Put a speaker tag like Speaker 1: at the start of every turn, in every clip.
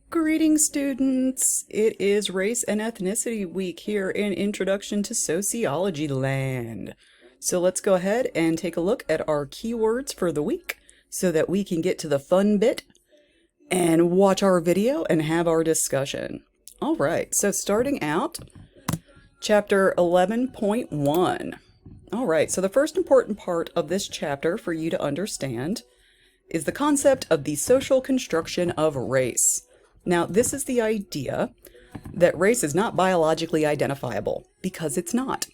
Speaker 1: Greetings, students! It is Race and Ethnicity Week here in Introduction to Sociology Land. So let's go ahead and take a look at our keywords for the week so that we can get to the fun bit and watch our video and have our discussion. All right, so starting out, chapter 11.1. All right, so the first important part of this chapter for you to understand is the concept of the social construction of race. Now, this is the idea that race is not biologically identifiable, because it's not.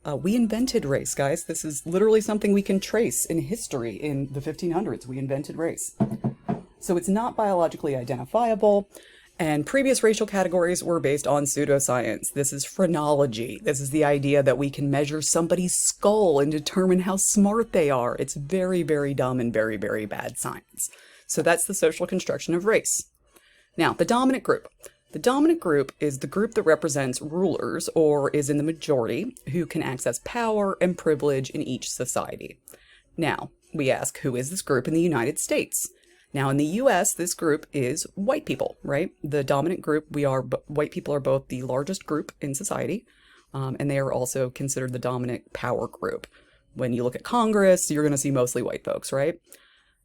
Speaker 1: We invented race, guys. This is literally something we can trace in history. In the 1500s, we invented race. So it's not biologically identifiable, and previous racial categories were based on pseudoscience. This is phrenology. This is the idea that we can measure somebody's skull and determine how smart they are. It's very, very dumb and very, very bad science. So that's the social construction of race. Now, the dominant group. The dominant group is the group that represents rulers or is in the majority who can access power and privilege in each society. Now, we ask, who is this group in the United States? Now, in the US, this group is white people, right? The dominant group, white people are both the largest group in society, and they are also considered the dominant power group. When you look at Congress, you're going to see mostly white folks, right?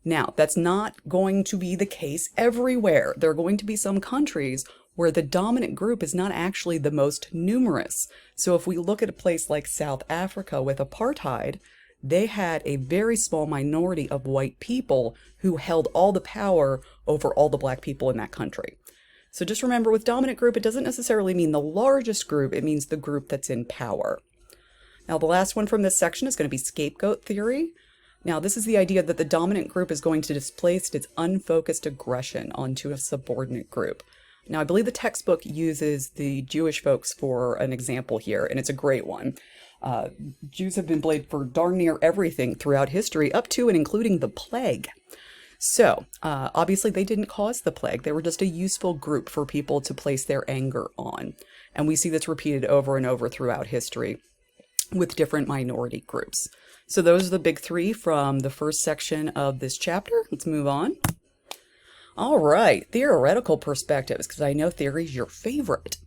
Speaker 1: Now, that's not going to be the case everywhere. There are going to be some countries where the dominant group is not actually the most numerous. So if we look at a place like South Africa with apartheid, they had a very small minority of white people who held all the power over all the black people in that country. So just remember, with dominant group, it doesn't necessarily mean the largest group, it means the group that's in power. Now, the last one from this section is going to be scapegoat theory. Now, this is the idea that the dominant group is going to displace its unfocused aggression onto a subordinate group. Now, I believe the textbook uses the Jewish folks for an example here, and it's a great one. Jews have been blamed for darn near everything throughout history, up to and including the plague. So, obviously, they didn't cause the plague. They were just a useful group for people to place their anger on. And we see this repeated over and over throughout history with different minority groups. So those are the big three from the first section of this chapter. Let's move on. All right, theoretical perspectives, because I know theory is your favorite.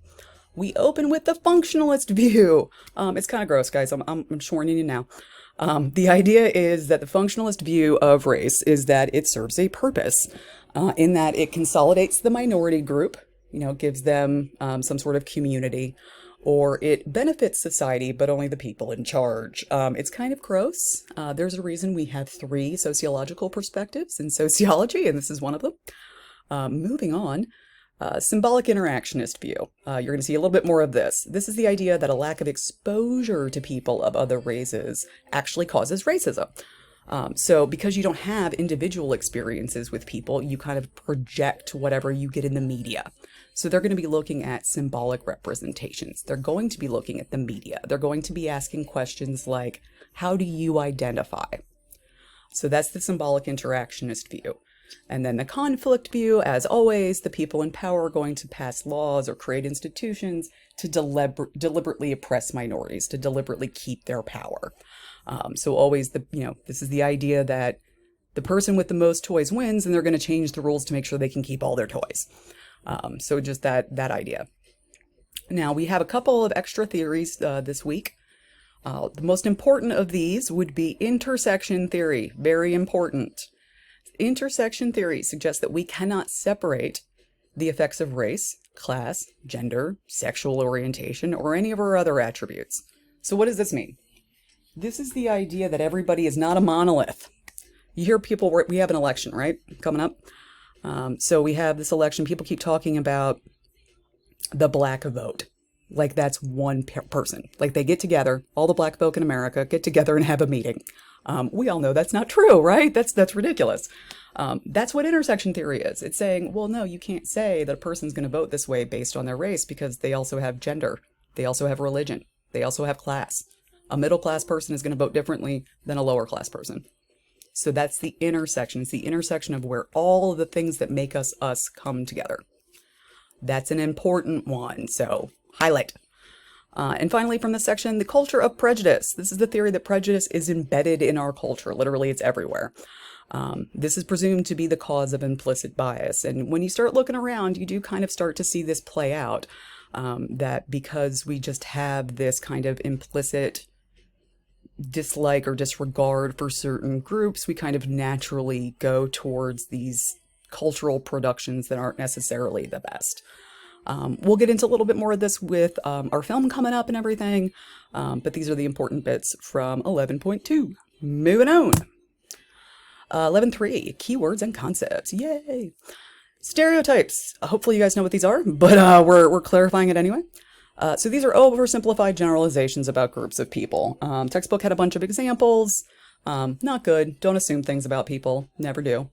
Speaker 1: We open with the functionalist view. It's kind of gross, guys. I'm warning you now. The idea is that the functionalist view of race is that it serves a purpose, in that it consolidates the minority group, gives them some sort of community, or it benefits society, but only the people in charge. It's kind of gross. There's a reason we have 3 sociological perspectives in sociology, and this is one of them. Moving on, symbolic interactionist view. You're going to see a little bit more of this. This is the idea that a lack of exposure to people of other races actually causes racism. So because you don't have individual experiences with people, you kind of project whatever you get in the media. So they're going to be looking at symbolic representations. They're going to be looking at the media. They're going to be asking questions like, how do you identify? So that's the symbolic interactionist view. And then the conflict view, as always, the people in power are going to pass laws or create institutions to deliberately oppress minorities, to deliberately keep their power. So always this is the idea that the person with the most toys wins, and they're going to change the rules to make sure they can keep all their toys. So just that idea. Now, we have a couple of extra theories this week. The most important of these would be intersection theory. Very important. Intersection theory suggests that we cannot separate the effects of race, class, gender, sexual orientation, or any of our other attributes. So what does this mean? This is the idea that everybody is not a monolith. You hear people, we have an election, right, coming up. So we have this election. People keep talking about the black vote. Like that's one person. Like they get together, all the black folk in America get together and have a meeting. We all know that's not true, right? That's ridiculous. That's what intersection theory is. It's saying, well, no, you can't say that a person's going to vote this way based on their race because they also have gender. They also have religion. They also have class. A middle class person is going to vote differently than a lower class person. So that's the intersection. It's the intersection of where all of the things that make us come together. That's an important one. So highlight. And finally, from this section, the culture of prejudice. This is the theory that prejudice is embedded in our culture. Literally, it's everywhere. This is presumed to be the cause of implicit bias. And when you start looking around, you do kind of start to see this play out, that because we just have this kind of implicit dislike or disregard for certain groups, we kind of naturally go towards these cultural productions that aren't necessarily the best. We'll get into a little bit more of this with our film coming up and everything, but these are the important bits from 11.2. Moving on. 11.3, keywords and concepts. Yay! Stereotypes. Hopefully you guys know what these are, but we're clarifying it anyway. So these are oversimplified generalizations about groups of people. Textbook had a bunch of examples. Not good. Don't assume things about people. Never do.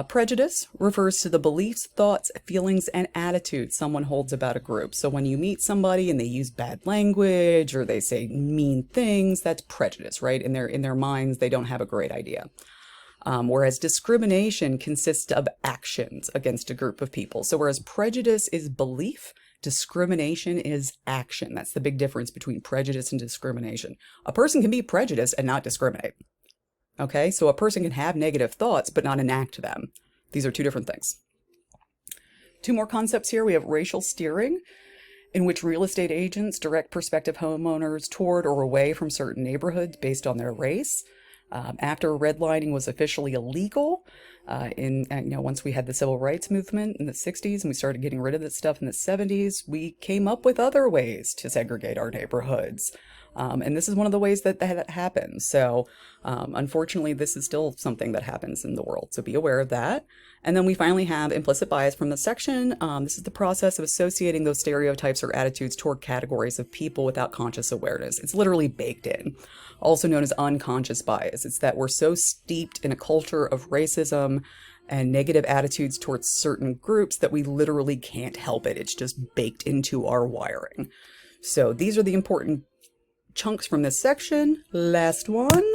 Speaker 1: Prejudice refers to the beliefs, thoughts, feelings, and attitudes someone holds about a group. So when you meet somebody and they use bad language or they say mean things, that's prejudice, right? In their minds, they don't have a great idea. Whereas discrimination consists of actions against a group of people. So whereas prejudice is belief, discrimination is action. That's the big difference between prejudice and discrimination. A person can be prejudiced and not discriminate. Okay, so a person can have negative thoughts but not enact them. These are two different things. Two more concepts here. We have racial steering, in which real estate agents direct prospective homeowners toward or away from certain neighborhoods based on their race. After redlining was officially illegal, once we had the civil rights movement in the 60s and we started getting rid of this stuff in the 70s, we came up with other ways to segregate our neighborhoods. And this is one of the ways that happens. So unfortunately, this is still something that happens in the world. So be aware of that. And then we finally have implicit bias from the section. This is the process of associating those stereotypes or attitudes toward categories of people without conscious awareness. It's literally baked in, also known as unconscious bias. It's that we're so steeped in a culture of racism and negative attitudes towards certain groups that we literally can't help it. It's just baked into our wiring. So these are the important chunks from this section. Last one.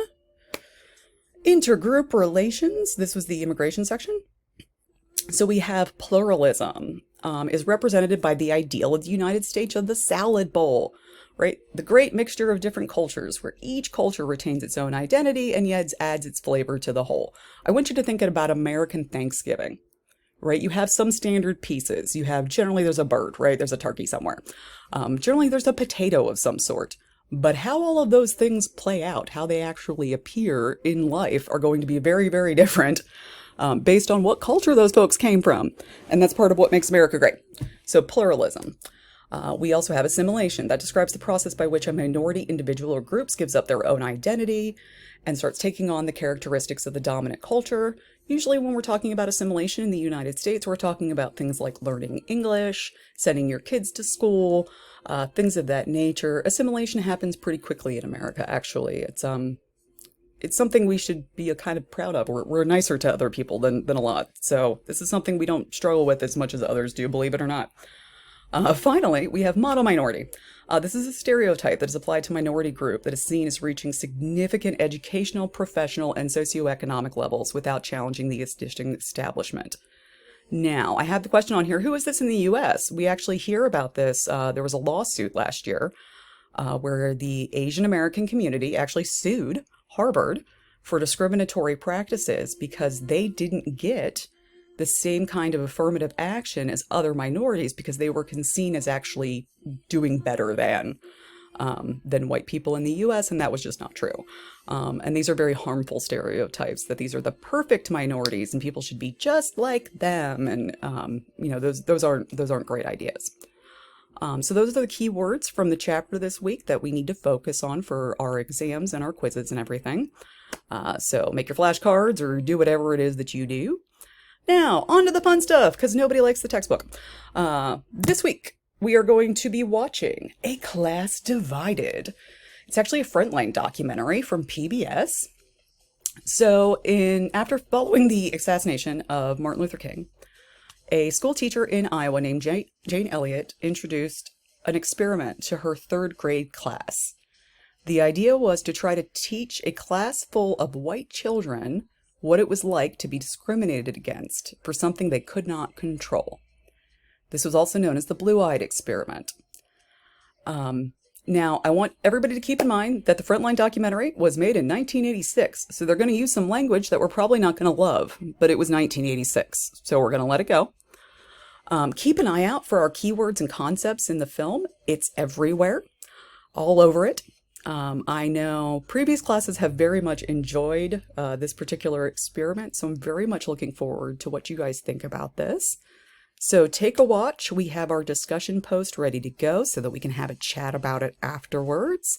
Speaker 1: Intergroup relations. This was the immigration section. So we have pluralism is represented by the ideal of the United States of the salad bowl, right? The great mixture of different cultures where each culture retains its own identity and yet adds its flavor to the whole. I want you to think about American Thanksgiving, right? You have some standard pieces. You have, generally there's a bird, right? There's a turkey somewhere. Generally there's a potato of some sort. But how all of those things play out, how they actually appear in life, are going to be very, very different based on what culture those folks came from. And that's part of what makes America great. So pluralism. We also have assimilation. That describes the process by which a minority individual or groups gives up their own identity and starts taking on the characteristics of the dominant culture. Usually when we're talking about assimilation in the United States, we're talking about things like learning English, sending your kids to school, things of that nature. Assimilation happens pretty quickly in America, actually. It's something we should be kind of proud of. We're nicer to other people than a lot. So this is something we don't struggle with as much as others do, believe it or not. Finally, we have model minority. This is a stereotype that is applied to a minority group that is seen as reaching significant educational, professional, and socioeconomic levels without challenging the existing establishment. Now, I have the question on here, who is this in the U.S.? We actually hear about this. There was a lawsuit last year where the Asian American community actually sued Harvard for discriminatory practices because they didn't get the same kind of affirmative action as other minorities because they were seen as actually doing better than white people in the U.S., and that was just not true. And these are very harmful stereotypes, that these are the perfect minorities and people should be just like them, and those aren't great ideas. So those are the key words from the chapter this week that we need to focus on for our exams and our quizzes and everything. So make your flashcards or do whatever it is that you do. Now, on to the fun stuff, because nobody likes the textbook. This week, we are going to be watching A Class Divided. It's actually a Frontline documentary from PBS. So, after following the assassination of Martin Luther King, a school teacher in Iowa named Jane Elliott introduced an experiment to her third grade class. The idea was to try to teach a class full of white children what it was like to be discriminated against for something they could not control. This was also known as the blue-eyed experiment. Now, I want everybody to keep in mind that the Frontline documentary was made in 1986, so they're going to use some language that we're probably not going to love, but it was 1986, so we're going to let it go. Keep an eye out for our keywords and concepts in the film. It's everywhere, all over it. I know previous classes have very much enjoyed this particular experiment, so I'm very much looking forward to what you guys think about this. So take a watch. We have our discussion post ready to go so that we can have a chat about it afterwards.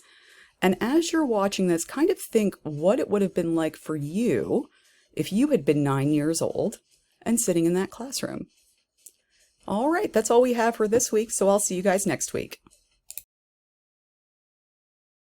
Speaker 1: And as you're watching this, kind of think what it would have been like for you if you had been 9 years old and sitting in that classroom. All right, that's all we have for this week, so I'll see you guys next week.